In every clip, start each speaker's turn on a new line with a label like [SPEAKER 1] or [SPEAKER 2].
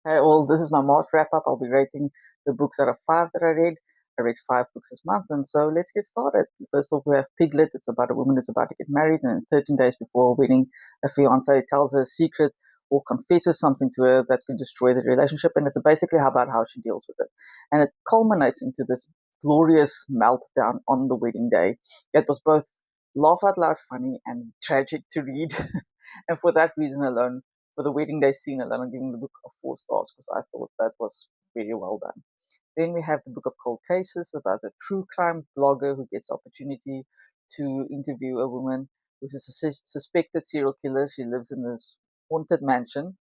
[SPEAKER 1] Okay, well, this is my March wrap up. I'll be rating the books out of five that I read. I read five books this month, and so let's get started. First off, we have Piglet. It's about a woman that's about to get married, and 13 days before wedding, a fiance tells her a secret or confesses something to her that could destroy the relationship, and it's basically about how she deals with it. And it culminates into this glorious meltdown on the wedding day. It was both laugh out loud funny and tragic to read, and for that reason alone, for the wedding day scene alone, I'm giving the book a 4 stars because I thought that was very well done. Then we have the book of Cold Cases about a true crime blogger who gets the opportunity to interview a woman who's a suspected serial killer. She lives in this haunted mansion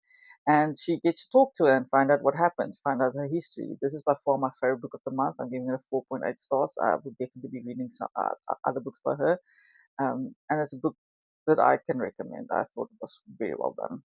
[SPEAKER 1] and she gets to talk to her and find out what happened, find out her history. This is by far my favorite book of the month. I'm giving it a 4.8 stars. I would definitely be reading some other books by her. And it's a book that I can recommend. I thought it was very well done.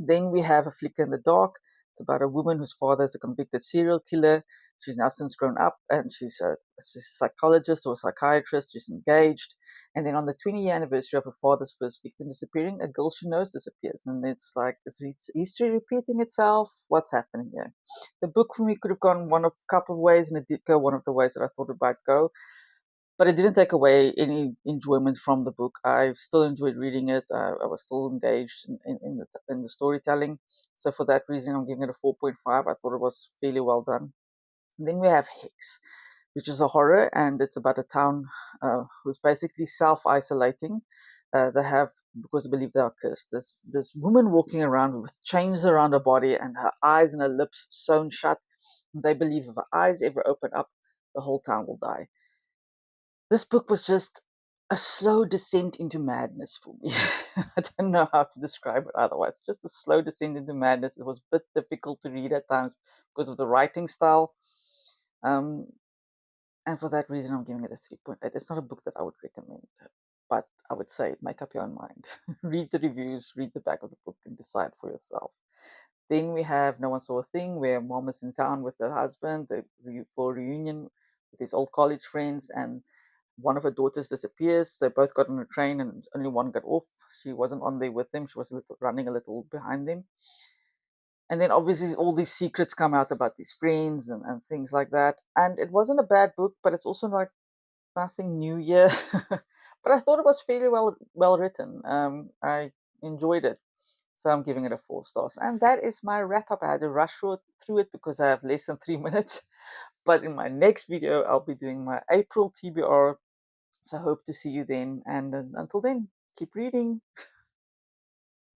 [SPEAKER 1] Then we have A Flicker in the Dark. It's about a woman whose father is a convicted serial killer. She's now since grown up and she's a psychologist or psychiatrist. She's engaged. And then on the 20-year anniversary of her father's first victim disappearing, a girl she knows disappears. And it's like, is history repeating itself? What's happening here? The book for me could have gone one of a couple of ways, and it did go one of the ways that I thought it might go, but it didn't take away any enjoyment from the book. I still enjoyed reading it. I was still engaged in the storytelling. So for that reason, I'm giving it a 4.5. I thought it was fairly well done. And then we have Hex, which is a horror, and it's about a town who's basically self-isolating. They have, because they believe they are cursed, this woman walking around with chains around her body and her eyes and her lips sewn shut. They believe if her eyes ever open up, the whole town will die. This book was just a slow descent into madness for me. I don't know how to describe it otherwise. Just a slow descent into madness. It was a bit difficult to read at times because of the writing style. Um, and for that reason, I'm giving it a 3.8. It's not a book that I would recommend, but I would say make up your own mind. Read the reviews, read the back of the book, and decide for yourself. Then we have No One Saw a Thing, where mom is in town with her husband for a reunion with his old college friends, and one of her daughters disappears. They both got on a train and only one got off. She wasn't on there with them. She was running a little behind them. And then obviously all these secrets come out about these friends and things like that. And it wasn't a bad book, but it's also like nothing new here. But I thought it was fairly well written. I enjoyed it. So I'm giving it a 4 stars. And that is my wrap up. I had to rush through it because I have less than 3 minutes. But in my next video, I'll be doing my April TBR. So I hope to see you then. And until then, keep reading.